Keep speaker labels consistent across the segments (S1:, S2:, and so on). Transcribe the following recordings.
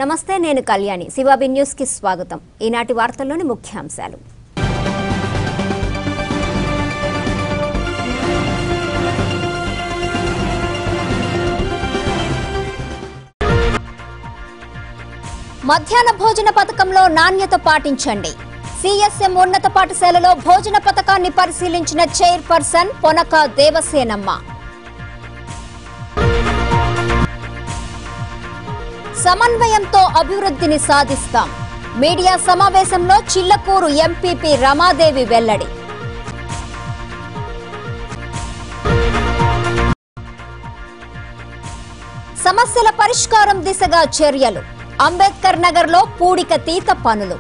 S1: నమస్తే, నేను కళ్యాణి. శివాబి న్యూస్ కి స్వాగతం. ఈనాటి వార్తల్లోని ముఖ్యాంశాలు. మధ్యాహ్న భోజన పథకంలో నాణ్యత పాటించండి. సిఎస్ఎం ఉన్నత పాఠశాలలో భోజన పథకాన్ని పరిశీలించిన చైర్పర్సన్ పొనక దేవసేనమ్మ. సమన్వయంతో అభివృద్ధిని సాధిస్తాం. మీడియా సమావేశంలో చిల్లకూరు ఎంపీపీ రమాదేవి వెల్లడి. సమస్యల పరిష్కారం దిశగా చర్యలు. అంబేద్కర్ నగర్లో పూడికతీత పనులు.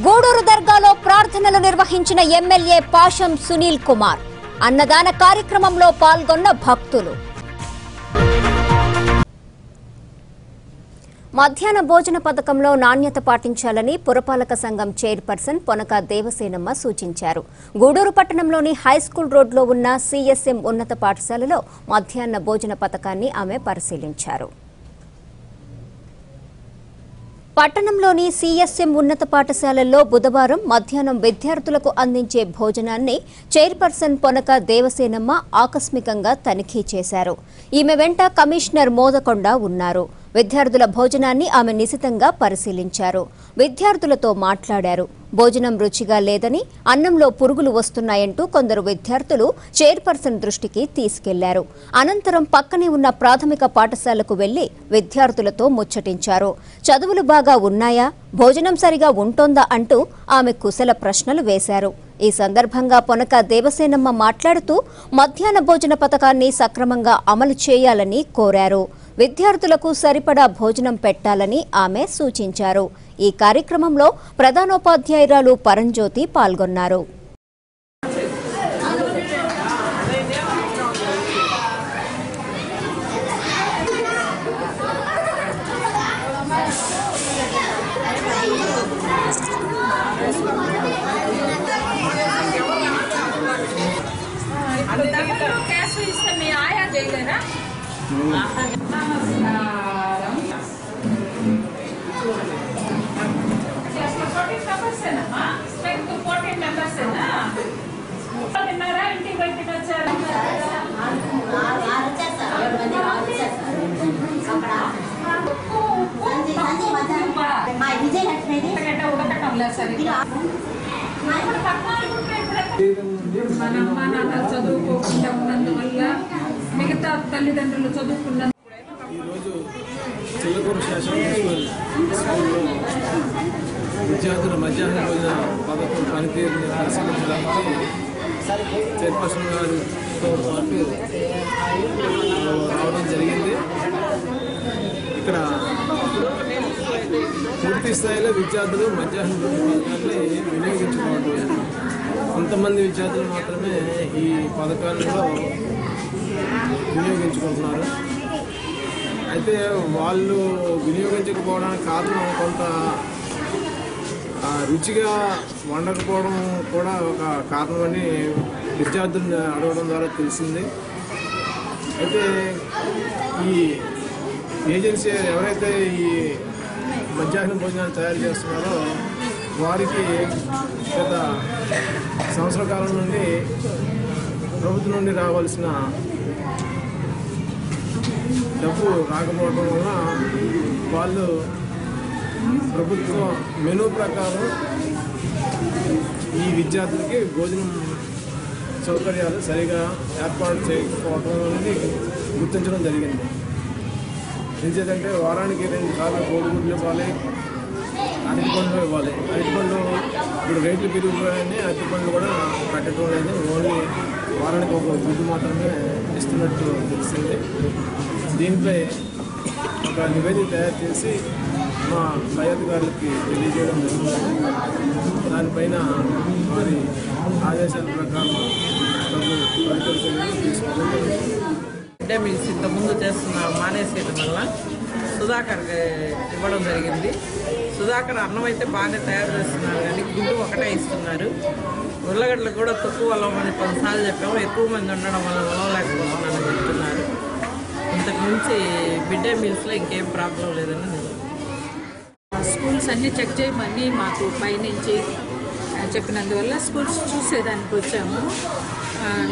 S1: గూడూరు దర్గాలో ప్రార్థనలు నిర్వహించిన ఎమ్మెల్యే పాషం సునీల్ కుమార్. అన్నదాన కార్యక్రమంలో పాల్గొన్న భక్తులు. మధ్యాహ్న భోజన పథకంలో నాణ్యత పాటించాలని పురపాలక సంఘం చైర్పర్సన్ పొనక దేవసేనమ్మ సూచించారు. గూడూరు పట్టణంలోని హైస్కూల్ రోడ్లో ఉన్న సిఎస్ఎం ఉన్నత పాఠశాలలో మధ్యాహ్న భోజన పథకాన్ని ఆమె పరిశీలించారు. పట్టణంలోని సిఎస్ఎం ఉన్నత పాఠశాలల్లో బుధవారం మధ్యాహ్నం విద్యార్థులకు అందించే భోజనాన్ని చైర్పర్సన్ పొనక దేవసేనమ్మ ఆకస్మికంగా తనిఖీ చేశారు. ఈమె వెంట కమిషనర్ మోదకొండ ఉన్నారు. విద్యార్థుల భోజనాన్ని ఆమె నిశితంగా పరిశీలించారు. విద్యార్థులతో మాట్లాడారు. భోజనం రుచిగా లేదని, అన్నంలో పురుగులు వస్తున్నాయంటూ కొందరు విద్యార్థులు చైర్పర్సన్ దృష్టికి తీసుకెళ్లారు. అనంతరం పక్కనే ఉన్న ప్రాథమిక పాఠశాలకు వెళ్లి విద్యార్థులతో ముచ్చటించారు. చదువులు బాగా ఉన్నాయా, భోజనం సరిగా ఉంటోందా అంటూ ఆమె కుశల ప్రశ్నలు వేశారు. ఈ సందర్భంగా పొనక దేవసేనమ్మ మాట్లాడుతూ మధ్యాహ్న భోజన పథకాన్ని సక్రమంగా అమలు చేయాలని కోరారు. విద్యార్థులకు సరిపడా భోజనం పెట్టాలని ఆమె సూచించారు. ఈ కార్యక్రమంలో ప్రధానోపాధ్యాయురాలు పరంజ్యోతి పాల్గొన్నారు.
S2: చదువుకోకుండా ఉన్నందువల్ల మిగతా తల్లిదండ్రులు చదువుకున్న
S3: ఈరోజు చిల్లకూరు స్కూల్లో విద్యార్థుల మధ్యాహ్న భోజన పథకం పనితీరుని పరిశీలించడానికి చైర్పర్సన్ గారితో పాటు రావడం జరిగింది. ఇక్కడ పూర్తి స్థాయిలో విద్యార్థులు మధ్యాహ్న భోజన పథకాన్ని వినియోగించుకోవడం, కొంతమంది విద్యార్థులు మాత్రమే ఈ పథకాలలో వినియోగించుకుంటున్నారు. అయితే వాళ్ళు వినియోగించకపోవడానికి కారణం కొంత రుచిగా వండకపోవడం కూడా ఒక కారణమని విద్యార్థులను అడగడం ద్వారా తెలిసింది. అయితే ఈ ఏజెన్సీ ఎవరైతే ఈ మధ్యాహ్న భోజనాలు తయారు చేస్తున్నారో వారికి గత సంవత్సర కాలం నుండి ప్రభుత్వం నుండి రావాల్సిన డబ్బు రాకపోవడం వలన వాళ్ళు ప్రభుత్వ మెనూ ప్రకారం ఈ విద్యార్థులకి భోజనం సౌకర్యాలు సరిగా ఏర్పాటు చేయకపోవడం అనేది గుర్తించడం జరిగింది. ఎందుకంటే వారానికి 2 సార్లు కోడిగుడ్లు ఇవ్వాలి, అరటిపండ్లు ఇవ్వాలి. అరటిపండ్లు ఇప్పుడు రేట్లు పెరిగిపోయాయని అరటిపండ్లు కూడా పెట్టడం లేదు. ఓన్లీ వారానికి ఒక గుడ్డు మాత్రమే ఇస్తున్నట్టు తెలిసింది. దీనిపై ఒక నివేదిక తయారు చేసి మా పై అధికారులకి తెలియజేయడం జరుగుతుంది. దానిపైన వారి ఆదేశాల ప్రకారం తీసుకోవడం జరుగుతుంది.
S4: మిడ్ డే మీల్స్ ఇంతకుముందు చేస్తున్న మానేసేయడం వల్ల సుధాకర్ ఇవ్వడం జరిగింది. సుధాకర్ అన్నం అయితే బాగానే తయారు చేస్తున్నారు, కానీ గుడ్డు ఒకటే ఇస్తున్నారు. ఉర్లగడ్డలు కూడా తక్కువ వలవని కొన్నిసార్లు చెప్పాము, ఎక్కువ మంది ఉండడం వల్ల వలవలేకపోతున్నానని చెప్తున్నారు. ఇంతకు మించి మిడ్ డే మీల్స్లో ఇంకేం ప్రాబ్లం లేదని
S2: స్కూల్స్ అన్నీ చెక్ చేయమని మాకు పైనుంచి చెప్పినందువల్ల స్కూల్స్ చూసేదానికి వచ్చాము.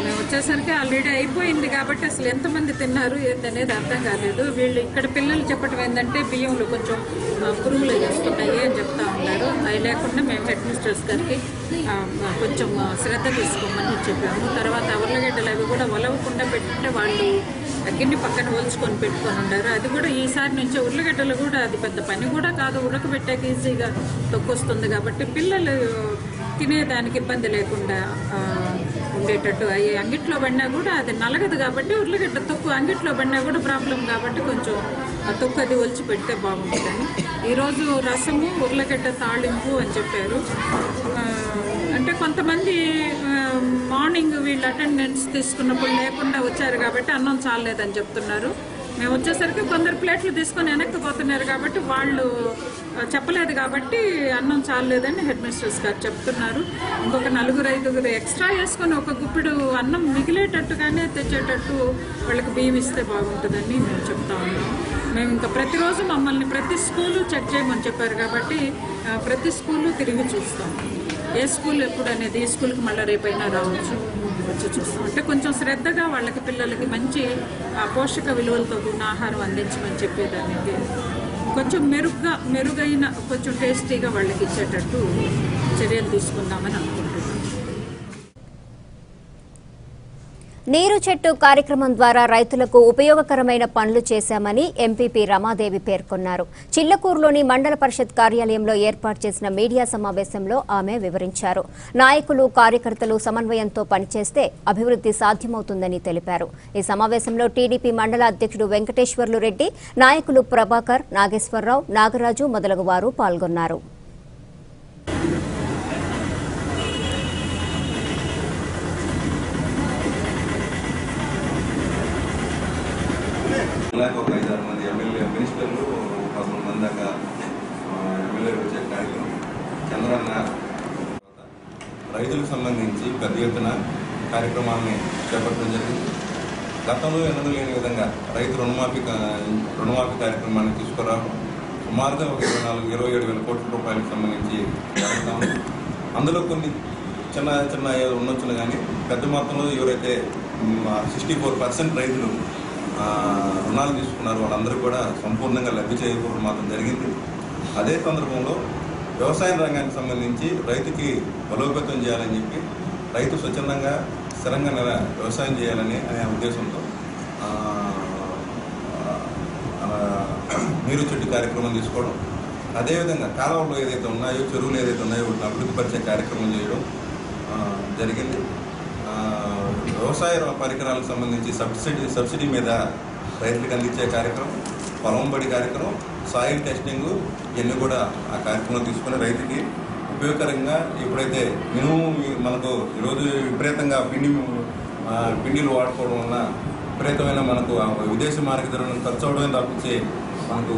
S2: మేము వచ్చేసరికి ఆల్రెడీ అయిపోయింది కాబట్టి అసలు ఎంతమంది తిన్నారు ఏంటనేది అర్థం కాలేదు. వీళ్ళు ఇక్కడ పిల్లలు చెప్పడం ఏంటంటే బియ్యంలో కొంచెం పురుగులు వస్తున్నాయి అని చెప్తా ఉన్నారు. అవి లేకుండా మేము హెడ్ మిస్టర్స్ గారికి కొంచెం శ్రద్ధ తీసుకోమని చెప్పాము. తర్వాత ఉర్లగడ్డలు అవి కూడా ఒలవకుండా పెట్టుకుంటే వాళ్ళు గిన్నె పక్కన ఒలుచుకొని పెట్టుకొని ఉన్నారు. అది కూడా ఈసారి నుంచి ఉర్లగడ్డలు కూడా అది పెద్ద పని కూడా కాదు, ఉడకబెట్టాక ఈజీగా తొక్కొస్తుంది కాబట్టి పిల్లలు తినేదానికి ఇబ్బంది లేకుండా ఉండేటట్టు. అవి అంగిట్లో పడినా కూడా అది నలగదు కాబట్టి ఉర్లగడ్డ తొక్కు అంగిట్లో పడినా కూడా ప్రాబ్లం కాబట్టి కొంచెం ఆ తొక్కు అది ఒలిచి పెడితే బాగుంటుందని. ఈరోజు రసము ఉర్లగడ్డ తాళింపు అని చెప్పారు. అంటే కొంతమంది మార్నింగ్ వీళ్ళు అటెండెన్స్ తీసుకున్నప్పుడు లేకుండా వచ్చారు కాబట్టి అన్నం చాలలేదని చెప్తున్నారు. మేము వచ్చేసరికి కొందరు ప్లేట్లు తీసుకొని వెనక్కి పోతున్నారు కాబట్టి వాళ్ళు చెప్పలేదు కాబట్టి అన్నం చాలలేదని హెడ్ మిస్టర్స్ గారు చెప్తున్నారు. ఇంకొక 4-5 ఎక్స్ట్రా వేసుకొని ఒక గుప్పిడు అన్నం మిగిలేటట్టుగానే తెచ్చేటట్టు వాళ్ళకి బియ్యం ఇస్తే బాగుంటుందని మేము చెప్తా ఉన్నాం. మేము ఇంకా ప్రతిరోజు మమ్మల్ని ప్రతి స్కూలు చెక్ చేయమని చెప్పారు కాబట్టి ప్రతి స్కూలు తిరిగి చూస్తాం. ఏ స్కూల్ ఎప్పుడు అనేది ఈ స్కూల్కి మళ్ళీ రేపైనా రావచ్చు, వచ్చి చూస్తాం. అంటే కొంచెం శ్రద్ధగా వాళ్ళకి పిల్లలకి మంచి పోషక విలువలతో కూడిన ఆహారం అందించమని చెప్పేదానికి కొంచెం మెరుగైన కొంచెం టేస్టీగా వాళ్ళకి ఇచ్చేటట్టు చర్యలు తీసుకుందామని అనుకుంటున్నాం.
S1: నీరు చెట్టు కార్యక్రమం ద్వారా రైతులకు ఉపయోగకరమైన పనులు చేశామని ఎంపీపీ రమాదేవి పేర్కొన్నారు. చిల్లకూరులోని మండల పరిషత్ కార్యాలయంలో ఏర్పాటు చేసిన మీడియా సమావేశంలో ఆమె వివరించారు. నాయకులు కార్యకర్తలు సమన్వయంతో పనిచేస్తే అభివృద్ధి సాధ్యమవుతుందని తెలిపారు. ఈ సమావేశంలో టీడీపీ మండల అధ్యక్షుడు వెంకటేశ్వర్లు రెడ్డి, నాయకులు ప్రభాకర్, నాగేశ్వరరావు, నాగరాజు మొదలగు వారు పాల్గొన్నారు.
S5: ఇలాగ ఒక 5-6 మంది మినిస్టర్లు 11 మంది దాకా ఎమ్మెల్యేలు వచ్చే కార్యక్రమం చంద్రన్న రైతులకు సంబంధించి పెద్ద ఎత్తున కార్యక్రమాన్ని చేపట్టడం జరిగింది. గతంలో ఎన్నడూ లేని విధంగా రైతు రుణమాఫీ కార్యక్రమాన్ని తీసుకురావడం సుమారుగా ఒక 27,000 కోట్ల రూపాయలకు సంబంధించి జరుగుతాము. అందులో కొన్ని చిన్న ఉండొచ్చును కానీ పెద్ద మొత్తంలో ఎవరైతే 64% రైతులు రుణాలు తీసుకున్నారు వాళ్ళందరూ కూడా సంపూర్ణంగా లబ్ధి చేకూరడం మాత్రం జరిగింది. అదే సందర్భంలో వ్యవసాయ రంగానికి సంబంధించి రైతుకి బలోపేతం చేయాలని చెప్పి రైతు స్వచ్ఛందంగా స్థిరంగా వ్యవసాయం చేయాలని అనే ఉద్దేశంతో నీరు చెట్టు కార్యక్రమం తీసుకోవడం, అదేవిధంగా కాలువలు ఏదైతే ఉన్నాయో చెరువులు ఏదైతే ఉన్నాయో వాటిని అభివృద్ధి పరిచే కార్యక్రమం చేయడం జరిగింది. వ్యవసాయ పరికరాలకు సంబంధించి సబ్సిడీ మీద రైతులకు అందించే కార్యక్రమం, పొలం బడి కార్యక్రమం, సాయిల్ టెస్టింగ్ ఇవన్నీ కూడా ఆ కార్యక్రమం తీసుకుని రైతుకి ఉపయోగకరంగా ఎప్పుడైతే మినిమం మనకు ఈరోజు విపరీతంగా పిండిలు వాడుకోవడం వల్ల విపరీతమైన మనకు విదేశీ మార్కెట్ ఖర్చు అవడమే తప్పించి మనకు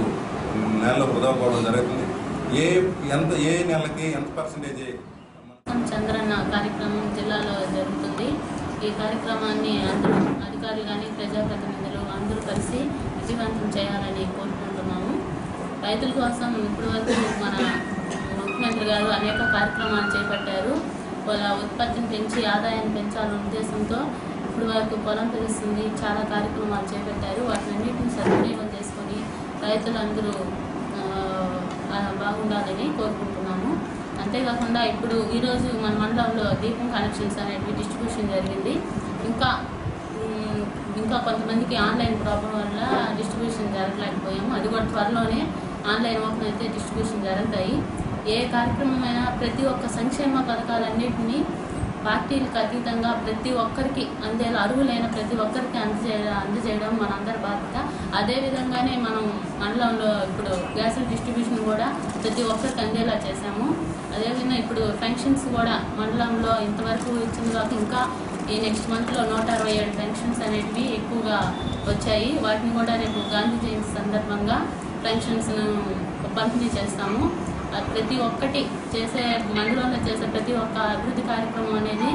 S5: నెలలో వృధా పోవడం జరుగుతుంది. ఏ నెలకి ఎంత పర్సెంటేజ్
S6: చంద్రన్న కార్యక్రమం జిల్లాలో జరుగుతుంది. ఈ కార్యక్రమాన్ని అందరూ అధికారులు కానీ ప్రజాప్రతినిధులు అందరూ కలిసి విజయవంతం చేయాలని కోరుకుంటున్నాము. రైతుల కోసం ఇప్పటి వరకు మన ముఖ్యమంత్రి గారు అనేక కార్యక్రమాలు చేపట్టారు. వాళ్ళ ఉత్పత్తిని పెంచి ఆదాయాన్ని పెంచాలనే ఉద్దేశంతో ఇప్పటి వరకు పొలం తెలుస్తుంది చాలా కార్యక్రమాలు చేపట్టారు. వాటినన్నింటినీ సద్వినియోగం చేసుకొని రైతులందరూ బాగుండాలని కోరుకుంటున్నాము. అంతేకాకుండా ఇప్పుడు ఈరోజు మన మండలంలో దీపం కనెక్షన్స్ అనేవి డిస్ట్రిబ్యూషన్ జరిగింది. ఇంకా కొంతమందికి ఆన్లైన్ ప్రాబ్లం వల్ల డిస్ట్రిబ్యూషన్ జరగలేకపోయాము. అది కూడా త్వరలోనే ఆన్లైన్ ఓపెన్ అయితే డిస్ట్రిబ్యూషన్ జరుగుతాయి. ఏ కార్యక్రమమైనా ప్రతి ఒక్క సంక్షేమ పథకాలన్నింటినీ పార్టీలకు అతీతంగా ప్రతి ఒక్కరికి అందేలా అర్హులైన ప్రతి ఒక్కరికి అందజేయడం మనందరి బాధ్యత. అదేవిధంగానే మనం మండలంలో ఇప్పుడు గ్యాస్ డిస్ట్రిబ్యూషన్ కూడా ప్రతి ఒక్కరికి అందేలా చేశాము. అదేవిధంగా ఇప్పుడు పెన్షన్స్ కూడా మండలంలో ఇంతవరకు ఇచ్చిన తర్వాత ఇంకా ఈ నెక్స్ట్ మంత్లో 167 పెన్షన్స్ అనేటివి ఎక్కువగా వచ్చాయి. వాటిని కూడా రేపు గాంధీ జయంతి సందర్భంగా పెన్షన్స్ను పంపిణీ చేస్తాము. ప్రతి ఒక్కటి చేసే మండలంలో చేసే ప్రతి ఒక్క అభివృద్ధి కార్యక్రమం అనేది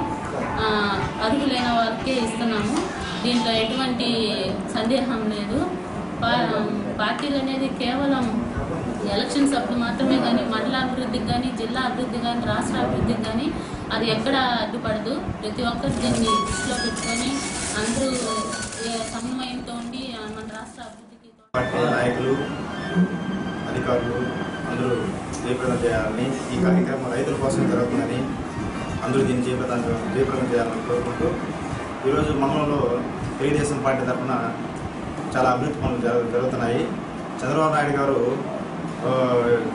S6: అర్హులైన వారికే ఇస్తున్నాము. దీంట్లో ఎటువంటి సందేహం లేదు. పార్టీలు అనేది కేవలం ఎలక్షన్స్ అప్పుడు మాత్రమే కానీ మండల అభివృద్ధికి కానీ, జిల్లా అభివృద్ధి కానీ, రాష్ట్ర అభివృద్ధికి కానీ అది ఎక్కడ అడ్డుపడదు. ప్రతి ఒక్కరు దీన్ని దృష్టిలో పెట్టుకొని అందరూ సమన్వయంతో ఉండి మన రాష్ట్ర అభివృద్ధికి
S7: పార్టీ నాయకులు, అధికారులు అందరూ జయప్రదం చేయాలని, ఈ కార్యక్రమం రైతుల కోసం జరుగుతుందని అందరూ దీన్ని జయప్రదం చేయాలని కోరుకుంటూ ఈరోజు మండలంలో తెలుగుదేశం పార్టీ తరఫున చాలా అభివృద్ధి పనులు జరుగుతున్నాయి. చంద్రబాబు నాయుడు గారు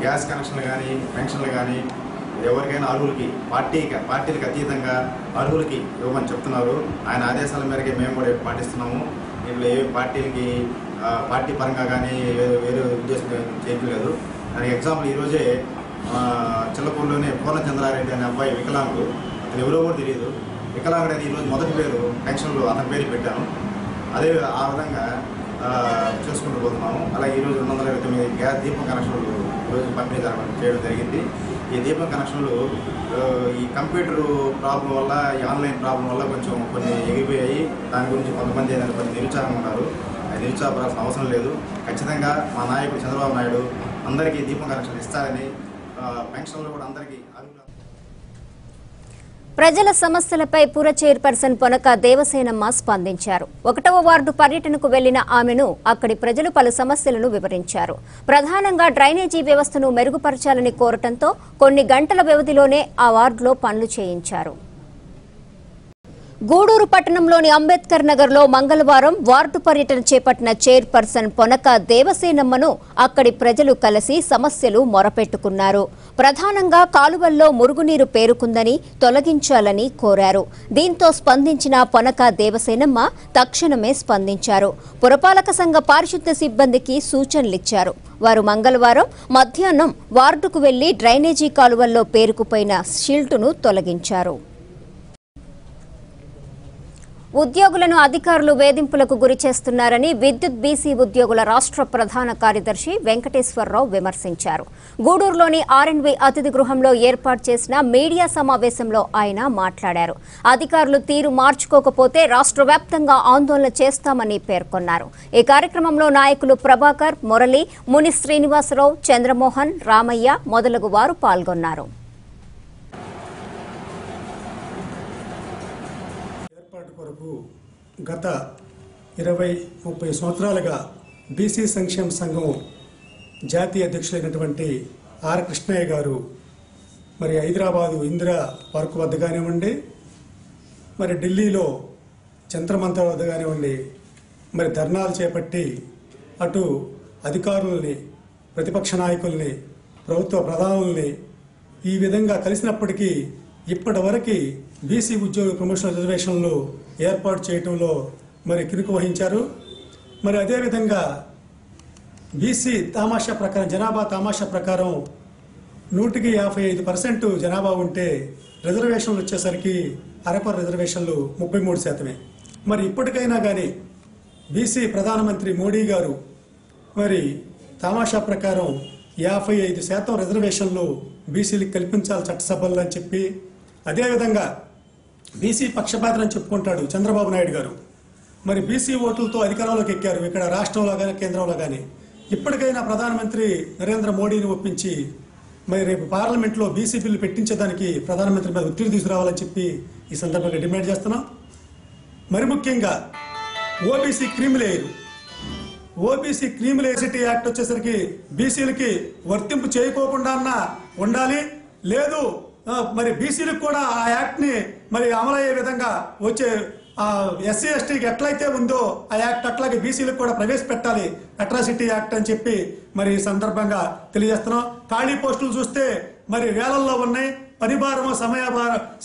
S7: గ్యాస్ కనెక్షన్లు కానీ, పెన్షన్లు కానీ ఎవరికైనా అర్హులకి పార్టీలకు అతీతంగా అర్హులకి ఇవ్వమని చెప్తున్నారు. ఆయన ఆదేశాల మేరకే మేము కూడా పాటిస్తున్నాము. దీంట్లో ఏ పార్టీ పరంగా కానీ వేరే ఉద్దేశం చేయట్లేదు. దానికి ఎగ్జాంపుల్ ఈరోజే చిల్లపూర్లోనే పూర్ణచంద్రారెడ్డి అనే అబ్బాయి వికలాంగుడు, అతను ఎవరో కూడా తెలియదు. వికలాంగుడు అని ఈరోజు మొదటి పేరు పెన్షన్లో అతని పేరు పెట్టాను. అదే ఆ విధంగా చేసుకుంటూ పోతున్నాము. అలాగే ఈరోజు 229 గ్యాస్ దీపం కనెక్షన్లు ఈరోజు పంపిణీ చేయడం జరిగింది. ఈ దీపం కనెక్షన్లు ఈ కంప్యూటర్ ప్రాబ్లం వల్ల, ఈ ఆన్లైన్ ప్రాబ్లం వల్ల కొన్ని ఎగిరిపోయాయి. దాని గురించి కొంతమంది ఏదైనా కొంచెం నిరుత్సాహం ఉన్నారు. అది నిరుత్సాహపడాల్సిన అవసరం లేదు. ఖచ్చితంగా మా నాయకుడు చంద్రబాబు నాయుడు అందరికీ దీపం కనెక్షన్ ఇస్తారని, పెన్షన్లు కూడా అందరికీ
S1: ప్రజల సమస్యలపై పుర చైర్పర్సన్ పొనక దేవసేనమ్మ స్పందించారు. 1వ వార్డు పర్యటనకు వెళ్లిన ఆమెను అక్కడి ప్రజలు పలు సమస్యలను వివరించారు. ప్రధానంగా డ్రైనేజీ వ్యవస్థను మెరుగుపరచాలని కోరటంతో కొన్ని గంటల వ్యవధిలోనే ఆ వార్డులో పనులు చేయించారు. గూడూరు పట్టణంలోని అంబేద్కర్ నగర్లో మంగళవారం వార్డు పర్యటన చేపట్టిన చైర్పర్సన్ పొనక దేవసేనమ్మను అక్కడి ప్రజలు కలిసి సమస్యలు మొరపెట్టుకున్నారు. ప్రధానంగా కాలువల్లో మురుగునీరు పేరుకుందని తొలగించాలని కోరారు. దీంతో స్పందించిన పొనక దేవసేనమ్మ తక్షణమే స్పందించారు. పురపాలక సంఘ పారిశుద్ధ్య సిబ్బందికి సూచనలిచ్చారు. వారు మంగళవారం మధ్యాహ్నం వార్డుకు వెళ్లి డ్రైనేజీ కాలువల్లో పేరుకుపోయిన షిల్టును తొలగించారు. ఉద్యోగులను అధికారులు వేధింపులకు గురి చేస్తున్నారని విద్యుత్ బీసీ ఉద్యోగుల రాష్ట్ర ప్రధాన కార్యదర్శి వెంకటేశ్వరరావు విమర్శించారు. గూడూరులోని ఆర్ఎండ్బి అతిథి గృహంలో ఏర్పాటు చేసిన మీడియా సమావేశంలో ఆయన మాట్లాడారు. అధికారులు తీరు మార్చుకోకపోతే రాష్ట్ర వ్యాప్తంగా ఆందోళన చేస్తామని పేర్కొన్నారు. ఈ కార్యక్రమంలో నాయకులు ప్రభాకర్, మురళి, ముని శ్రీనివాసరావు, చంద్రమోహన్, రామయ్య మొదలగు వారు పాల్గొన్నారు.
S8: కొరకు గత 20-30 సంవత్సరాలుగా బీసీ సంక్షేమ సంఘం జాతీయ అధ్యక్షులైనటువంటి ఆర్ కృష్ణయ్య గారు మరి హైదరాబాదు ఇందిరా పార్క్ వద్ద కానివ్వండి, మరి ఢిల్లీలో జంతర్ మంతర్ వద్ద కానివ్వండి, మరి ధర్నాలు చేపట్టి అటు అధికారుల్ని, ప్రతిపక్ష నాయకుల్ని, ప్రభుత్వ ప్రధానుల్ని ఈ విధంగా కలిసినప్పటికీ ఇప్పటివరకు బీసీ ఉద్యోగ ప్రమోషన్ రిజర్వేషన్లు ఏర్పాటు చేయడంలో మరి కినుకు వహించారు. మరి అదేవిధంగా బీసీ తామాషా ప్రకారం, జనాభా తామాషా ప్రకారం 155% జనాభా ఉంటే రిజర్వేషన్లు వచ్చేసరికి అరపర రిజర్వేషన్లు 33%. మరి ఇప్పటికైనా కానీ బీసీ ప్రధానమంత్రి మోడీ గారు మరి తామాషా ప్రకారం 55% రిజర్వేషన్లు బీసీలకు కల్పించాలి చట్టసభల్లో అని చెప్పి, అదేవిధంగా బీసీ పక్షపాతం చెప్పుకుంటాడు చంద్రబాబు నాయుడు గారు. మరి బీసీ ఓట్లతో అధికారంలోకి ఎక్కారు ఇక్కడ రాష్ట్రంలో కానీ కేంద్రంలో కానీ. ఇప్పటికైనా ప్రధానమంత్రి నరేంద్ర మోడీని ఒప్పించి మరి రేపు పార్లమెంట్లో బీసీ బిల్లు పెట్టించేదానికి ప్రధానమంత్రి మీద ఒత్తిడి తీసుకురావాలని చెప్పి ఈ సందర్భంగా డిమాండ్ చేస్తున్నాం. మరి ముఖ్యంగా ఓబీసీ క్రీములేయరు, ఓబీసీ క్రీములేసిటీ యాక్ట్ వచ్చేసరికి బీసీలకి వర్తింపు చేయకోకుండా ఉండాలి. లేదు మరి బీసీలకు కూడా ఆ యాక్ట్ ని మరి అమలయ్యే విధంగా వచ్చే ఎస్సీ ఎస్టీకి ఎట్లయితే ఉందో ఆ యాక్ట్ అట్లాగే బీసీలకు కూడా ప్రవేశపెట్టాలి, అట్రాసిటీ యాక్ట్ అని చెప్పి మరి ఈ సందర్భంగా తెలియజేస్తున్నాం. ఖాళీ పోస్టులు చూస్తే మరి వేలల్లో ఉన్నాయి. పనిభారము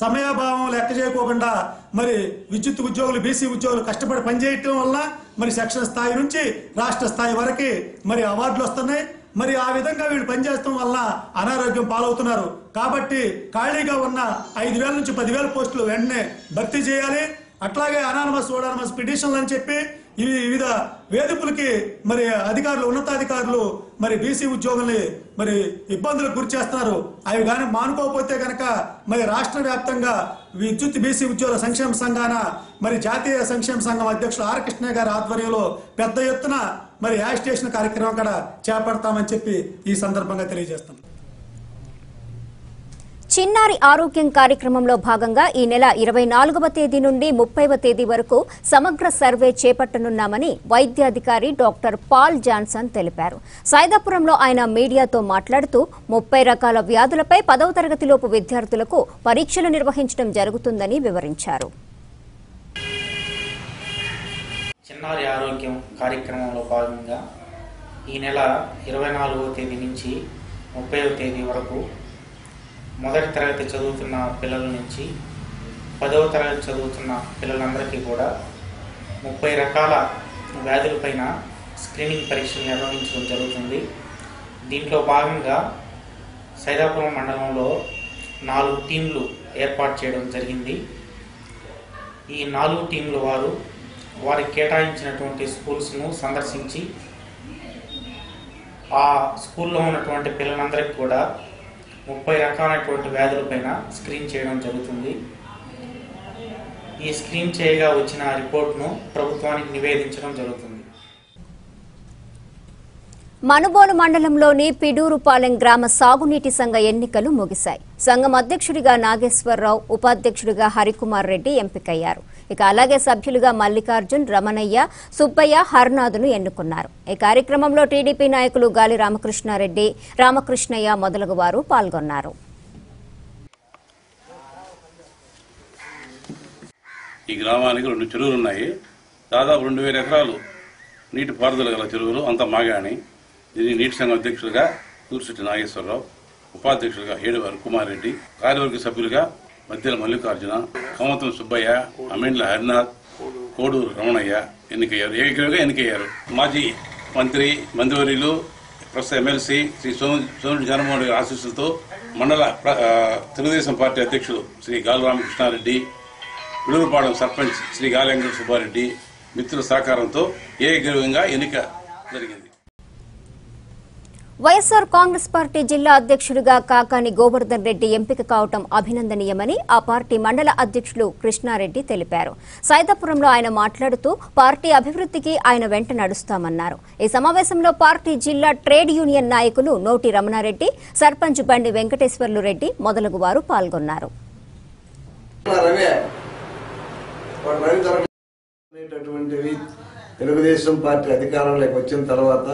S8: సమయాభావం లెక్క చేయకోకుండా మరి విద్యుత్ ఉద్యోగులు, బీసీ ఉద్యోగులు కష్టపడి పనిచేయటం వల్ల మరి సెక్షన్ స్థాయి నుంచి రాష్ట్ర స్థాయి వరకు మరి అవార్డులు వస్తున్నాయి. మరి ఆ విధంగా వీళ్ళు పనిచేయడం వల్ల అనారోగ్యం పాలవుతున్నారు. కాబట్టి ఖాళీగా ఉన్న 5,000 నుంచి 10,000 పోస్టులు వెంటనే భర్తీ చేయాలి. అట్లాగే అనానమస్ పిటిషన్లు అని చెప్పి ఈ వివిధ వేధింపులకి మరి అధికారులు, ఉన్నతాధికారులు మరి బీసీ ఉద్యోగుల్ని మరి ఇబ్బందులకు గురి చేస్తున్నారు. అవి కానీ మానుకోకపోతే కనుక మరి రాష్ట్ర వ్యాప్తంగా విద్యుత్ బీసీ ఉద్యోగుల సంక్షేమ సంఘాన మరి జాతీయ సంక్షేమ సంఘం అధ్యక్షులు ఆర్ కృష్ణ గారి ఆధ్వర్యంలో పెద్ద ఎత్తున మరి యాజిటేషన్ కార్యక్రమం కూడా చేపడతామని చెప్పి ఈ సందర్భంగా తెలియజేస్తాం.
S1: చిన్నారి ఆరోగ్యం కార్యక్రమంలో భాగంగా ఈ నెల 24వ తేదీ నుండి 30వ తేదీ వరకు సమగ్ర సర్వే చేపట్టనున్నామని వైద్యాధికారి డాక్టర్ పాల్ జాన్సన్ తెలిపారు. సైదాపురంలో ఆయన మీడియాతో మాట్లాడుతూ 30 రకాల వ్యాధులపై 10వ తరగతిలోపు విద్యార్థులకు పరీక్షలు నిర్వహించడం జరుగుతుందని వివరించారు.
S9: చిన్నారి ఆరోగ్యం కార్యక్రమంలో భాగంగా ఈ నెల 24వ తేదీ నుంచి 30వ తేదీ వరకు మొదటి తరగతి చదువుతున్న పిల్లల నుంచి 10వ తరగతి చదువుతున్న పిల్లలందరికీ కూడా 30 రకాల వ్యాధులపైన స్క్రీనింగ్ పరీక్షలు నిర్వహించడం జరుగుతుంది. దీంట్లో భాగంగా సైదాపురం మండలంలో 4 టీంలు ఏర్పాటు చేయడం జరిగింది. ఈ 4 టీంల వారు వారికి కేటాయించినటువంటి స్కూల్స్ను సందర్శించి ఆ స్కూల్లో ఉన్నటువంటి పిల్లలందరికీ కూడా 30 రకాలైనటువంటి వ్యాధులపైన స్క్రీన్ చేయడం జరుగుతుంది. ఈ స్క్రీన్ చేయగా వచ్చిన రిపోర్ట్ను ప్రభుత్వానికి నివేదించడం జరుగుతుంది.
S1: మనుబోలు మండలంలోని పిడూరుపాలెం గ్రామ సాగునీటి సంఘ ఎన్నికలు ముగిశాయి. సంఘం అధ్యక్షుడిగా నాగేశ్వరరావు, ఉపాధ్యక్షుడిగా హరికుమార్ రెడ్డి ఎంపికయ్యారు. ఇక అలాగే సభ్యులుగా మల్లికార్జున్, రమణయ్య, సుబ్బయ్య, హర్నాథ్ను ఎన్నుకున్నారు. ఈ కార్యక్రమంలో టీడీపీ నాయకులు గాలి రామకృష్ణారెడ్డి, రామకృష్ణయ్య మొదలగు వారు పాల్గొన్నారు.
S10: ఈ గ్రామానికి 2 చెరువులు ఉన్నాయి. దాదాపు 2000 ఎకరాలు నీటి పారుదల గల చెరువులు, అంతా మాగాణి. దీని నీటి సంఘం అధ్యక్షులుగా తూర్సిటి నాగేశ్వరరావు, ఉపాధ్యక్షులుగా హేడువారి కుమార్ రెడ్డి, కార్యవర్గ సభ్యులుగా మధ్యల మల్లికార్జున, కమతం సుబ్బయ్య, అమెండ్ల హరినాథ్, కోడూరు రమణయ్య ఎన్నికయ్యారు. ఏకగ్రీవంగా ఎన్నికయ్యారు. మాజీ మంత్రి, మంత్రివర్యులు, ప్రస్తుత ఎమ్మెల్సీ శ్రీ సోమిరెడ్డి జగన్మోహన్ రెడ్డి ఆశీస్సులతో మండల తెలుగుదేశం పార్టీ అధ్యక్షుడు శ్రీ గాలి రామకృష్ణారెడ్డి, పిడూరుపాలెం సర్పంచ్ శ్రీ గాలి వెంకట సుబ్బారెడ్డి మిత్రుల సహకారంతో ఏకగ్రీవంగా ఎన్నిక జరిగింది.
S1: వైఎస్సార్ కాంగ్రెస్ పార్టీ జిల్లా అధ్యక్షుడిగా కాకాని గోవర్ధన్ రెడ్డి ఎంపిక కావడం అభినందనీయమని ఆ పార్టీ మండల అధ్యక్షులు కృష్ణారెడ్డి తెలిపారు. సైదాపురంలో ఆయన మాట్లాడుతూ పార్టీ అభివృద్ధికి ఆయన వెంట నడుస్తామన్నారు. ఈ సమావేశంలో పార్టీ జిల్లా ట్రేడ్ యూనియన్ నాయకులు నోటి రమణారెడ్డి, సర్పంచ్ బండి వెంకటేశ్వర్లు రెడ్డి మొదలగు వారు పాల్గొన్నారు.
S11: తెలుగుదేశం పార్టీ అధికారంలోకి వచ్చిన తర్వాత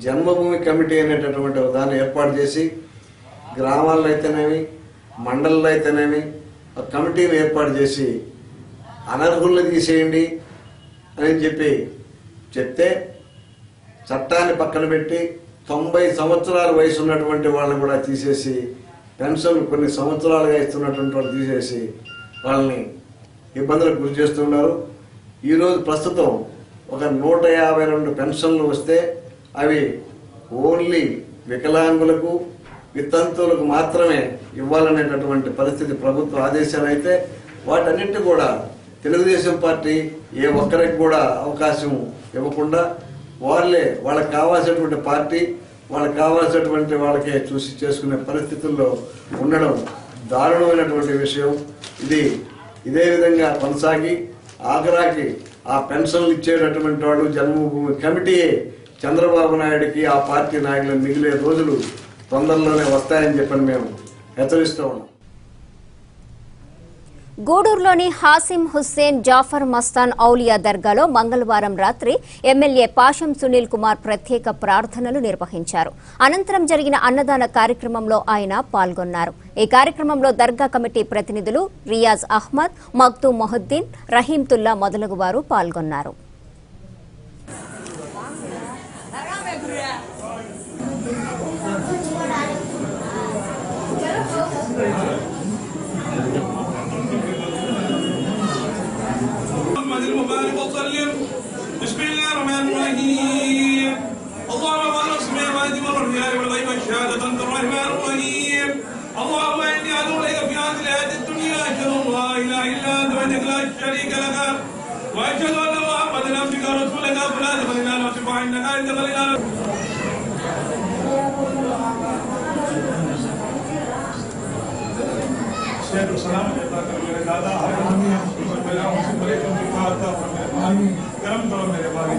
S11: జన్మభూమి కమిటీ అనేటటువంటి దాన్ని ఏర్పాటు చేసి గ్రామాల్లో అయితేనేమి, మండలంలో అయితేనేమి కమిటీని ఏర్పాటు చేసి అనర్హుల్ని తీసేయండి అని చెప్తే చట్టాన్ని పక్కన పెట్టి 90 సంవత్సరాల వయసు ఉన్నటువంటి వాళ్ళని కూడా తీసేసి, పెన్షన్ కొన్ని సంవత్సరాలుగా ఇస్తున్నటువంటి వాళ్ళు తీసేసి వాళ్ళని ఇబ్బందులకు గురి చేస్తున్నారు. ఈరోజు ప్రస్తుతం ఒక 152 పెన్షన్లు వస్తే అవి ఓన్లీ వికలాంగులకు, వితంతువులకు మాత్రమే ఇవ్వాలనేటటువంటి పరిస్థితి ప్రభుత్వ ఆదేశాలు అయితే వాటన్నింటి కూడా తెలుగుదేశం పార్టీ ఏ ఒక్కరికి కూడా అవకాశం ఇవ్వకుండా వాళ్ళకి కావాల్సినటువంటి పార్టీ, వాళ్ళకి కావాల్సినటువంటి వాళ్ళకే చూసి చేసుకునే పరిస్థితుల్లో ఉండడం దారుణమైనటువంటి విషయం. ఇదే విధంగా కొనసాగి ఆఖరాకి ఆ పెన్షన్లు ఇచ్చేటటువంటి వాళ్ళు జన్మభూమి కమిటీయే చంద్రబాబు నాయుడికి, ఆ పార్టీ నాయకులు మిగిలే రోజులు తొందరలోనే వస్తాయని చెప్పని మేము హెచ్చరిస్తూ ఉన్నాం.
S1: గూడూరులోని హాసిం హుస్సేన్ జాఫర్ మస్తాన్ ఔలియా దర్గాలో మంగళవారం రాత్రి ఎమ్మెల్యే పాషం సునీల్ కుమార్ ప్రత్యేక ప్రార్థనలు నిర్వహించారు. అనంతరం జరిగిన అన్నదాన కార్యక్రమంలో ఆయన పాల్గొన్నారు. ఈ కార్యక్రమంలో దర్గా కమిటీ ప్రతినిధులు రియాజ్ అహ్మద్, మక్తూమ్ మొహద్దీన్, రహీంతుల్లా మొదలగు వారు పాల్గొన్నారు.
S12: المبارك وسلم بسم الله الرحمن الرحيم اللهم صل وسلم على والرحمن والغيب والشهادة أنت الرحمن الرحيم اللهم إني أدعو إليك في هذه الحياة الدنيا أشهد أن لا إله إلا أنت وحدك لا شريك لك وأشهد أن محمدا عبدك गरम करो मेरे भाई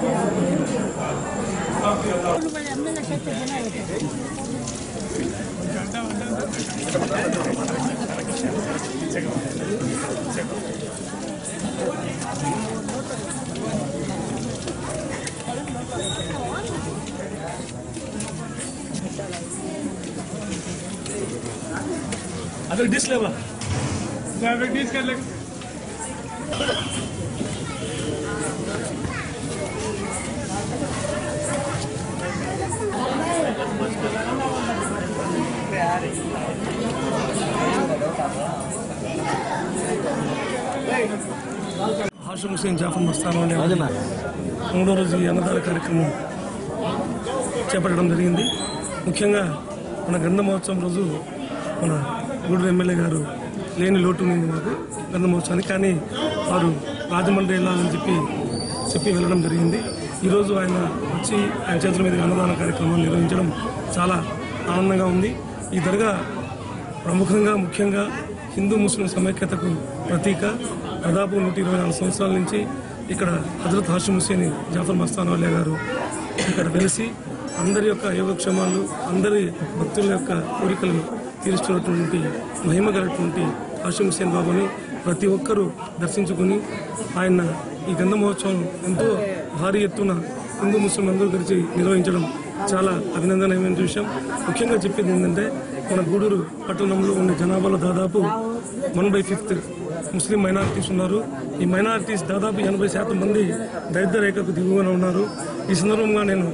S12: अगर डिस लेवा अगर डिस कर ले హాషిం హుస్సేన్ జాఫర్ మస్తాన్ మూడో రోజు ఈ అన్నదాన కార్యక్రమం చేపట్టడం జరిగింది. ముఖ్యంగా మన గ్రంథ మహోత్సవం రోజు మన గూడూరు ఎమ్మెల్యే గారు లేని లోటు ఉంది మాకు గ్రంథ మహోత్సవానికి, కానీ వారు రాజమండ్రి వెళ్ళాలని చెప్పి వెళ్ళడం జరిగింది. ఈరోజు ఆయన వచ్చి ఆయన చేతుల మీద అన్నదాన కార్యక్రమం నిర్వహించడం చాలా ఆనందంగా ఉంది. ఈ దర్గా ముఖ్యంగా హిందూ ముస్లిం సమైక్యతకు ప్రతీక. దాదాపు 124 సంవత్సరాల నుంచి ఇక్కడ హజరత్ హాషిం హుస్సేన్ జాఫర్ మస్తాన్ వాలియా గారు ఇక్కడ వెలిసి అందరి యొక్క యోగక్షేమాలు, అందరి భక్తుల యొక్క కోరికలను తీరుస్తున్నటువంటి మహిమ గలటువంటి హాషిం హుస్సేన్ బాబాని ప్రతి ఒక్కరూ దర్శించుకుని ఆయన ఈ గంధ మహోత్సవం ఎంతో భారీ ఎత్తున హిందూ ముస్లిం అందరూ కలిసి నిర్వహించడం చాలా అభినందనీయమైన విషయం. ముఖ్యంగా చెప్పేది ఏంటంటే మన గూడూరు పట్టణంలో ఉన్న జనాభాలో దాదాపు 1/5 ముస్లిం మైనారిటీస్ ఉన్నారు. ఈ మైనారిటీస్ దాదాపు 80% మంది దరిద్ర రేఖకు దిగువన ఉన్నారు. ఈ సందర్భంగా నేను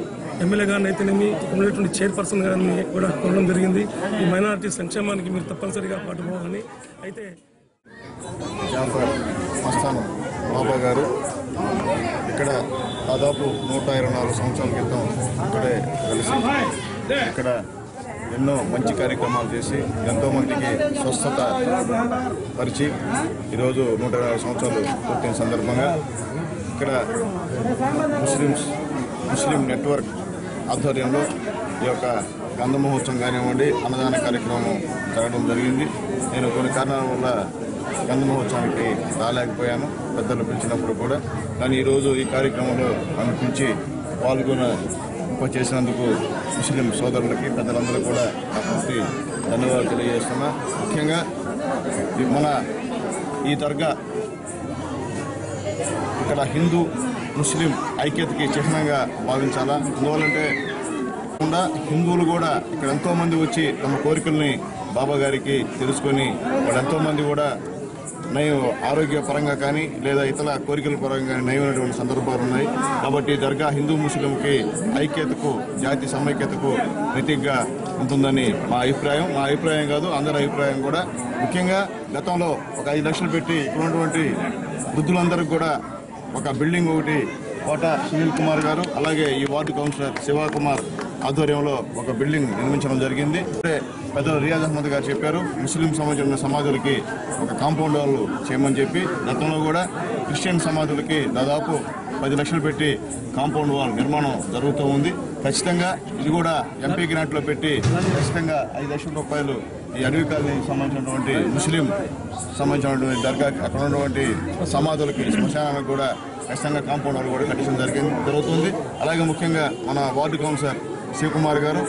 S12: ఎమ్మెల్యే గారిని అయితేనేమి ఉన్నటువంటి చైర్పర్సన్ గారిని కూడా కోరడం జరిగింది. ఈ మైనారిటీ సంక్షేమానికి మీరు తప్పనిసరిగా పాటుపోవాలని. అయితే
S13: జాఫర్ మస్తాన్ బాబా గారు ఇక్కడ దాదాపు 124 సంవత్సరాల క్రితం ఇక్కడే కలిసి ఇక్కడ ఎన్నో మంచి కార్యక్రమాలు చేసి ఎంతోమందికి స్వస్థత పరిచి ఈరోజు 120 సంవత్సరాలు పూర్తయిన సందర్భంగా ఇక్కడ ముస్లిం నెట్వర్క్ ఆధ్వర్యంలో ఈ యొక్క గంధ మహోత్సవం కానివ్వండి, అన్నదాన కార్యక్రమం జరగడం జరిగింది. నేను కొన్ని కారణాల వల్ల గంధ మహోత్సవానికి రాలేకపోయాను, పెద్దలు పిలిచినప్పుడు కూడా. కానీ ఈరోజు ఈ కార్యక్రమంలో నన్ను పిలిచి చేసినందుకు ముస్లిం సోదరులకి పెద్దలందరూ కూడా నా పూర్తి ధన్యవాదాలు తెలియజేస్తున్నా. ముఖ్యంగా మన ఈ దర్గా ఇక్కడ హిందూ ముస్లిం ఐక్యతకి చిహ్నంగా భావించాలా. అందువల్లంటే హిందువులు కూడా ఇక్కడ ఎంతోమంది వచ్చి తమ కోరికల్ని బాబా గారికి తెలుసుకొని వాళ్ళు ఎంతోమంది కూడా ఆరోగ్య పరంగా కానీ లేదా ఇతర కోరికల పరంగా నయమైనటువంటి సందర్భాలు ఉన్నాయి. కాబట్టి దర్గా హిందూ ముస్లింకి ఐక్యతకు, జాతి సమైక్యతకు ప్రతీకగా ఉంటుందని మా అభిప్రాయం కాదు, అందరి అభిప్రాయం కూడా. ముఖ్యంగా గతంలో ఒక 5 లక్షలు పెట్టి ఇక్కడ ఉన్నటువంటి వృద్ధులందరికీ కూడా ఒక బిల్డింగ్ ఒకటి కోట సునీల్ కుమార్ గారు, అలాగే ఈ వార్డు కౌన్సిలర్ శివకుమార్ ఆధ్వర్యంలో ఒక బిల్డింగ్ నిర్మించడం జరిగింది. పెద్దలు రియాజ్ అహ్మద్ గారు చెప్పారు, ముస్లిం సమాజంలో సమాధులకి ఒక కాంపౌండ్ వాల్ చేయమని చెప్పి. గతంలో కూడా క్రిస్టియన్ సమాధులకి దాదాపు 10 లక్షలు పెట్టి కాంపౌండ్ వాల్ నిర్మాణం జరుగుతూ ఉంది. ఖచ్చితంగా ఇది కూడా ఎంపీ గ్రాంట్లో పెట్టి ఖచ్చితంగా 5 లక్షల రూపాయలు ఈ అడవి కాలనీకి సంబంధించినటువంటి ముస్లిం సంబంధించినటువంటి దర్గా అక్కడ ఉన్నటువంటి సమాధులకి, శ్మశానానికి కూడా ఖచ్చితంగా కాంపౌండ్ వాల్ కూడా కట్టించడం జరుగుతుంది. అలాగే ముఖ్యంగా మన వార్డు కౌన్సిలర్ శివకుమార్ గారు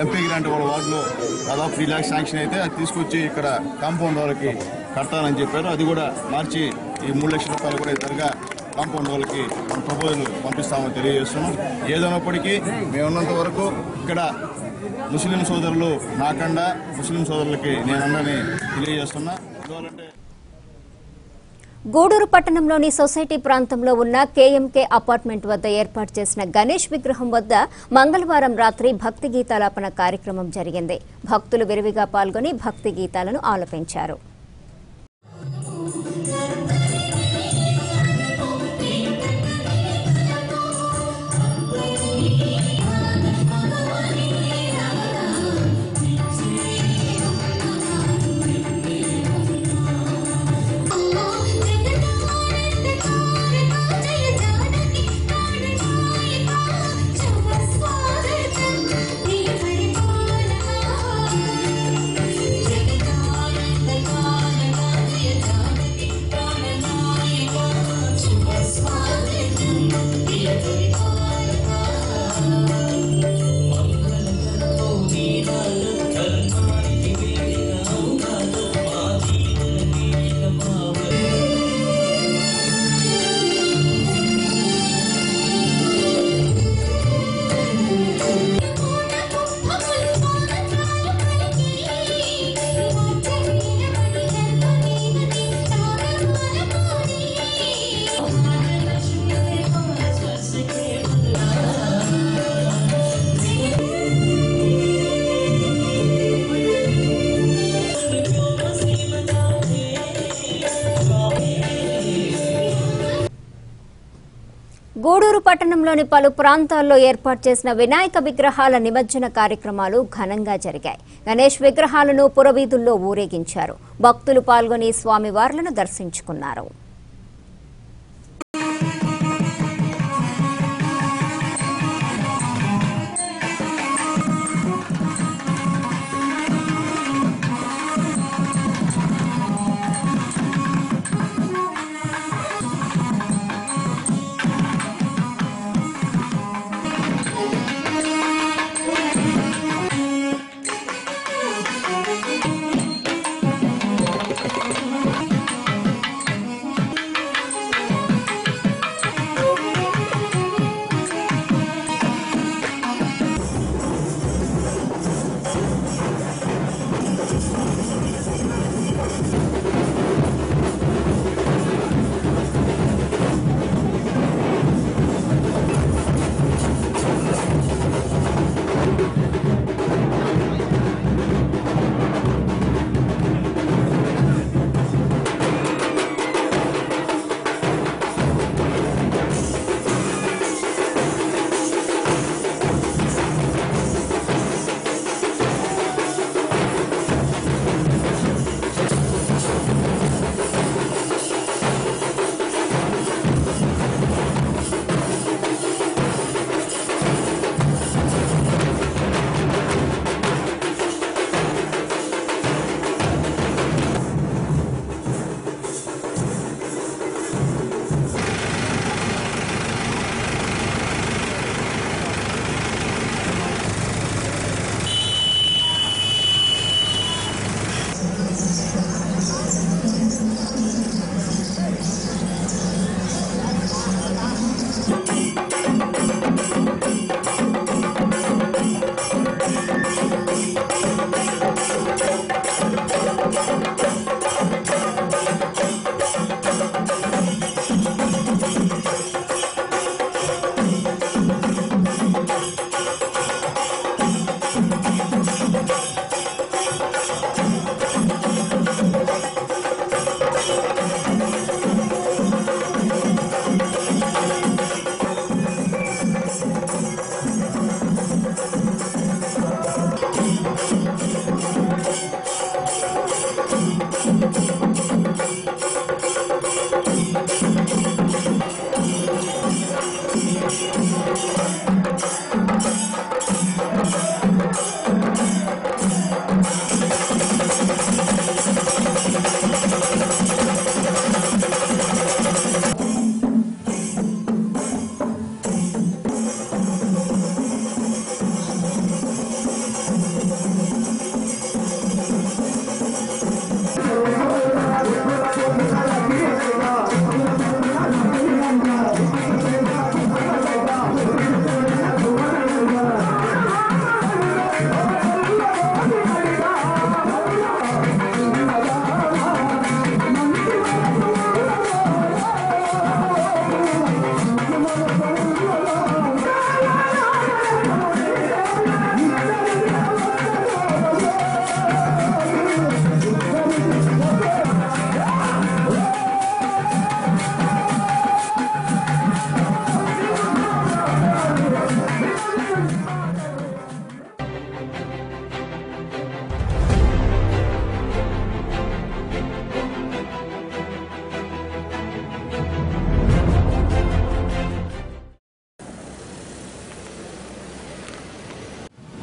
S13: ఎంపీ గ్రాంట్ వాళ్ళ వార్డులో దాదాపు 3 lakhs శాంక్షన్ అయితే అది తీసుకొచ్చి ఇక్కడ కాంపౌండ్ వాళ్ళకి కట్టాలని చెప్పారు. అది కూడా మార్చి ఈ 3 లక్షల రూపాయలు కూడా దర్గా కాంపౌండ్ వాళ్ళకి ప్రపోజల్ పంపిస్తామని తెలియజేస్తున్నాం. ఏదైనప్పటికీ మేమున్నంత వరకు ఇక్కడ ముస్లిం సోదరులు నాకండా ముస్లిం సోదరులకి నేనన్నని తెలియజేస్తున్నా.
S1: గూడూరు పట్టణంలోని సొసైటీ ప్రాంతంలో ఉన్న కేఎంకే అపార్ట్మెంట్ వద్ద ఏర్పాటు చేసిన గణేష్ విగ్రహం వద్ద మంగళవారం రాత్రి భక్తి గీతాలాపన కార్యక్రమం జరిగింది. భక్తులు విరివిగా పాల్గొని భక్తి గీతాలను ఆలపించారు. గూడూరు పట్టణంలోని పలు ప్రాంతాల్లో ఏర్పాటు చేసిన వినాయక విగ్రహాల నిమజ్జన కార్యక్రమాలు ఘనంగా జరిగాయి. గణేష్ విగ్రహాలను పురవీధుల్లో ఊరేగించారు. భక్తులు పాల్గొని స్వామివార్లను దర్శించుకున్నారు.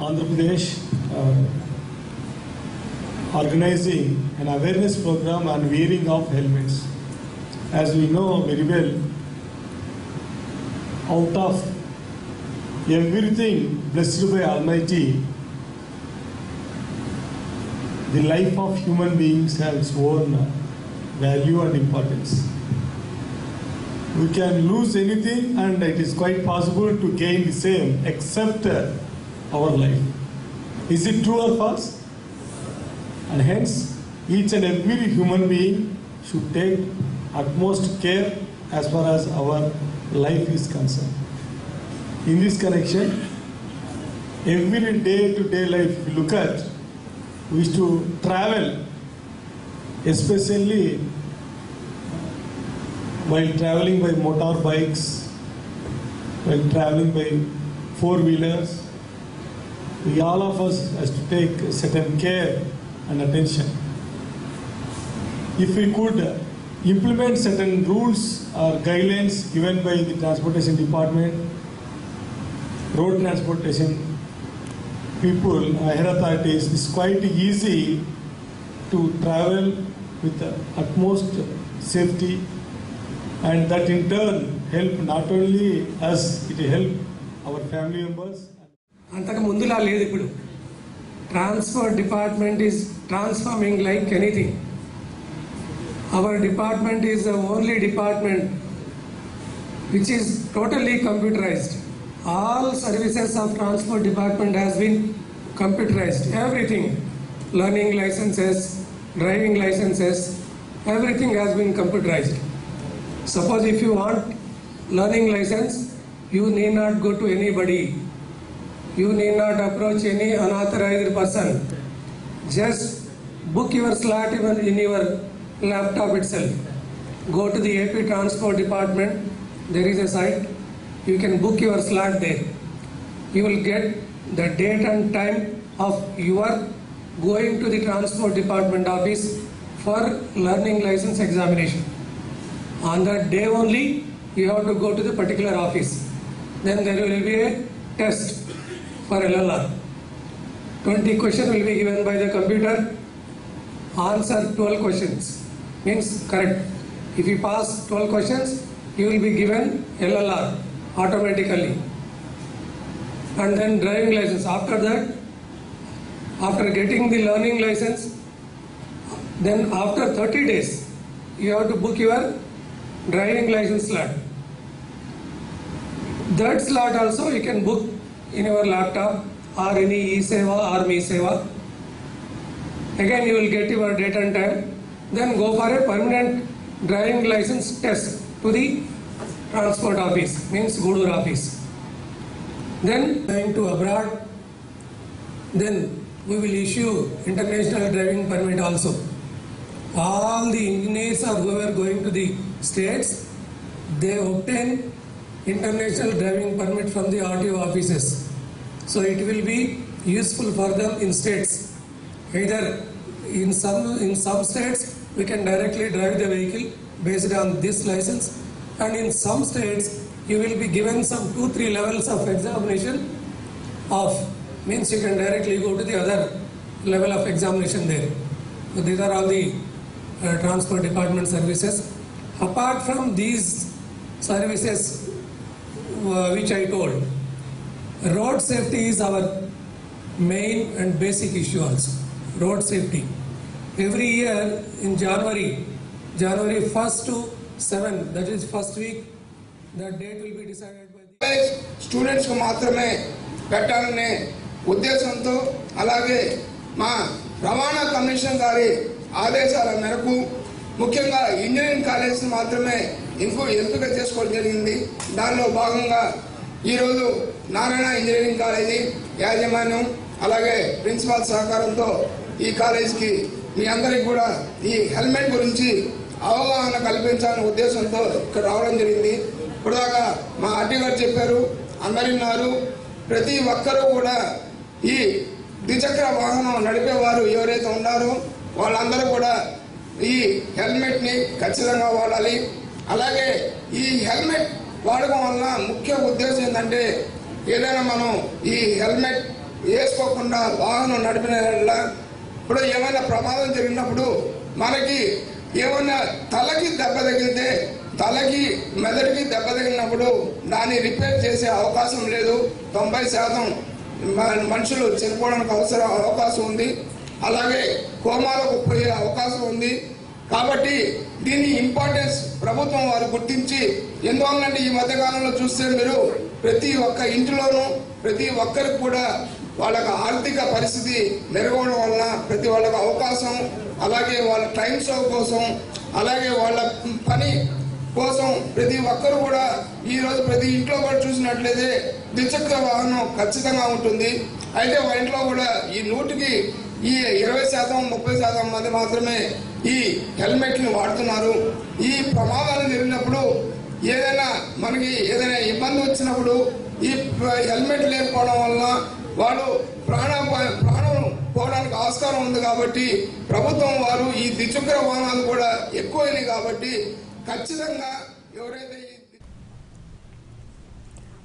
S14: Andhra Pradesh organizing an awareness program on wearing of helmets. As we know very well, out of everything blessed by Almighty, the life of human beings has its own value and importance. We can lose anything and it is quite possible to gain the same except our life. Is it true or false? And hence, each and every human being should take utmost care as far as our life is concerned. In this connection, every day-to-day life we look at, we used to travel, especially while traveling by motorbikes while traveling by four-wheelers. We all of us has to take certain care and attention. If we could implement certain rules or guidelines given by the Transportation Department, road transportation people, air authorities, it's quite easy to travel with the utmost safety, and that in turn help not only us, it help our family members.
S15: అంతకు ముందులా లేదు. ఇప్పుడు transport department is transforming like anything. Our department is the only department which is totally computerised. All services of transport department has been computerized. Everything, learning licenses, driving licenses, everything has been computerized. Suppose if you want learning license, you need not go to anybody. You need not approach any unauthorized person. Just book your slot even in your laptop itself. Go to the AP Transport Department. There is a site. You can book your slot there. You will get the date and time of your going to the Transport Department office for learning license examination. On that day only, you have to go to the particular office. Then there will be a test for LLR. 20 questions will be given by the computer. Answer 12 questions. Means correct. If you pass 12 questions, you will be given LLR automatically. And then driving license. After that, after getting the learning license, then after 30 days, you have to book your driving license slot. That slot also you can book in your laptop or any e-seva or me-seva. Again, you will get your date and time. Then go for a permanent driving license test to the transport office, means Gudur office. Then going to abroad, then we will issue international driving permit also. All the engineers or whoever going to the states, they obtain international driving permit from the RTO offices. So it will be useful for them in states. Either in some states we can directly drive the vehicle based on this license, and in some states you will be given some 2-3 levels of examination of, means you can directly go to the other level of examination there. So these are all the transport department services. Apart from these services which I told, road safety is our main and basic issue also. Road safety. Every year in January 1st to 7th, that is first week, the date will be decided by the
S16: students కు మాత్రమే పెట్టాలనే ఉద్దేశంతో, అలాగే మా రవాణా commission గారి ఆదేశాల మేరకు ముఖ్యంగా ఇంజనీరింగ్ కాలేజీని మాత్రమే ఎంపిక చేసుకోవడం జరిగింది. దానిలో భాగంగా ఈరోజు నారాయణ ఇంజనీరింగ్ కాలేజీ యాజమాన్యం అలాగే ప్రిన్సిపాల్ సహకారంతో ఈ కాలేజీకి మీ అందరికి కూడా ఈ హెల్మెట్ గురించి అవగాహన కల్పించాలనే ఉద్దేశంతో ఇక్కడ రావడం జరిగింది. ఇప్పుడుదాకా మా ఆర్టీ గారు చెప్పారు, అందరున్నారు. ప్రతి ఒక్కరూ కూడా ఈ ద్విచక్ర వాహనం నడిపేవారు ఎవరైతే ఉన్నారో వాళ్ళందరూ కూడా ఈ హెల్మెట్ని ఖచ్చితంగా వాడాలి. అలాగే ఈ హెల్మెట్ వాడడం వల్ల ముఖ్య ఉద్దేశం ఏంటంటే, ఏదైనా మనం ఈ హెల్మెట్ వేసుకోకుండా వాహనం నడిపిన ఇప్పుడు ఏమైనా ప్రమాదం జరిగినప్పుడు మనకి ఏమైనా తలకి దెబ్బ తగిలితే, తలకి మెదడుకి దెబ్బ తగిలినప్పుడు దాన్ని రిపేర్ చేసే అవకాశం లేదు. 90% మనుషులు చనిపోవడానికి అవకాశం ఉంది. అలాగే కోమాలకు పోయే అవకాశం ఉంది. కాబట్టి దీని ఇంపార్టెన్స్ ప్రభుత్వం వారు గుర్తించి, ఎందువల్లంటే ఈ మధ్యకాలంలో చూస్తే మీరు ప్రతి ఒక్క ఇంటిలోనూ ప్రతి ఒక్కరికి కూడా వాళ్ళకి ఆర్థిక పరిస్థితి మెరుగవడం వలన ప్రతి వాళ్ళకి అవకాశం, అలాగే వాళ్ళ టైం సేవ్ కోసం, అలాగే వాళ్ళ పని కోసం ప్రతి ఒక్కరు కూడా ఈరోజు ప్రతి ఇంట్లో కూడా చూసినట్లయితే ద్విచక్ర వాహనం ఖచ్చితంగా ఉంటుంది. అయితే వాళ్ళ ఇంట్లో కూడా ఈ 100కి 20% 30% మంది మాత్రమే ఈ హెల్మెట్ని వాడుతున్నారు. ఈ ప్రమాదాలు జరిగినప్పుడు ఏదైనా మనకి ఏదైనా ఇబ్బంది వచ్చినప్పుడు ఈ హెల్మెట్ లేకపోవడం వల్ల వాళ్ళు ప్రాణం పోవడానికి ఆస్కారం ఉంది. కాబట్టి ప్రభుత్వం వారు ఈ ద్విచక్ర వాహనాలు కూడా ఎక్కువైనాయి కాబట్టి ఖచ్చితంగా ఎవరైతే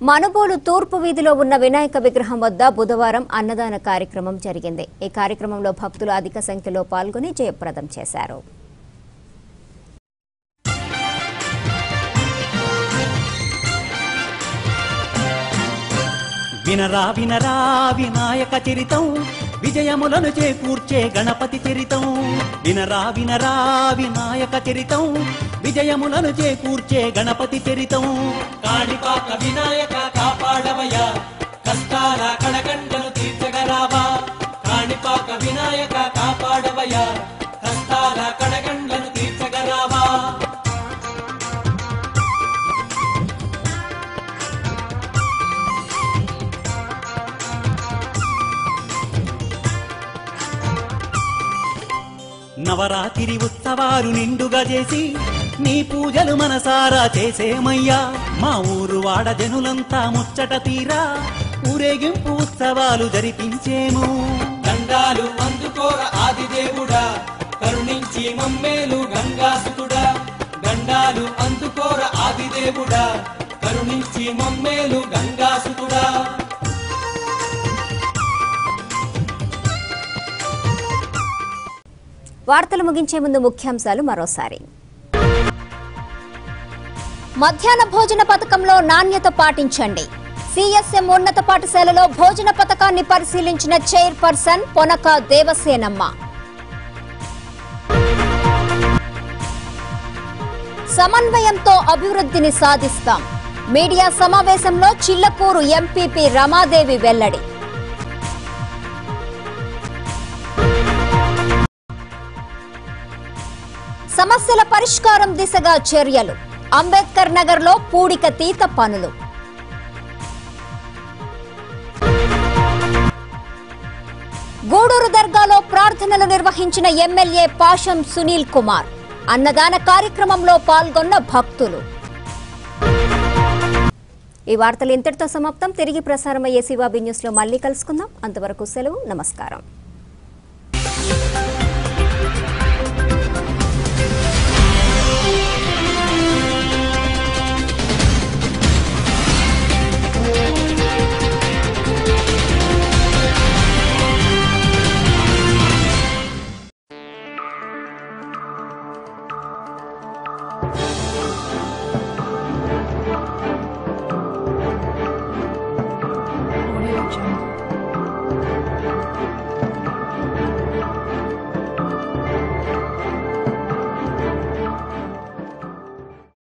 S1: మనుబోలు తూర్పు వీధిలో ఉన్న వినాయక విగ్రహం వద్ద బుధవారం అన్నదాన కార్యక్రమం జరిగింది. ఈ కార్యక్రమంలో భక్తులు అధిక సంఖ్యలో పాల్గొని జయప్రదం చేశారు.
S17: వినరా వినరా వినాయక చరితం, విజయములను చేకూర్చే గణపతి చరితం. వినరా వినరా వినాయక చరితం, విజయములను చేకూర్చే గణపతి చరితం. కాణిపాక వినాయక కాపాడవయ్యా, కష్టాల కడగంటలు తీర్చగరావా. కాణిపాక వినాయక కాపాడవయ్యా, కష్టాల కడగంటలు తీర్చగరావా. నవరాత్రి ఉత్సవాలు నిండుగా చేసి నీ పూజలు మనసారా చేసేమయ్యా. మా ఊరు వాడ జనులంతా ముచ్చట తీరా ఊరేగింపు ఉత్సవాలు జరిపించేము. దండాలు అందుకోర ఆదిదేవుడా, కరుణించి మమ్మేలు గంగాసుతుడా. దండాలు అందుకోర ఆదిదేవుడా, కరుణించి మమ్మేలు గంగాసుతుడా.
S1: వార్తలు ముగించే ముందు ముఖ్యాంశాలు మరోసారి. మధ్యాహ్న భోజన పథకంలో నాణ్యత పాటించండి. సిఎస్ఎం ఉన్నత పాఠశాలలో భోజన పథకాన్ని పరిశీలించిన చైర్పర్సన్ పొనక దేవసేనమ్మ. సమన్వయంతో అభివృద్ధిని సాధిస్తాం. మీడియా సమావేశంలో చిల్లకూరు ఎంపీపీ రమాదేవి వెల్లడి. సమస్యల పరిష్కారం దిశగా చర్యలు. అంబేద్కర్ నగర్లో పూడికతీత పనులు. గూడూరు దర్గాలో ప్రార్థనలు నిర్వహించిన ఎమ్మెల్యే పాషం సునీల్ కుమార్. అన్నదాన కార్యక్రమంలో పాల్గొన్న భక్తులు. ఈ వార్తలు ఇంతటితో సమాప్తం. తిరిగి ప్రసారమయ్యే శివాబీ న్యూస్ లో మళ్ళీ కలుసుకుందాం. అంతవరకు సెలవు. నమస్కారం.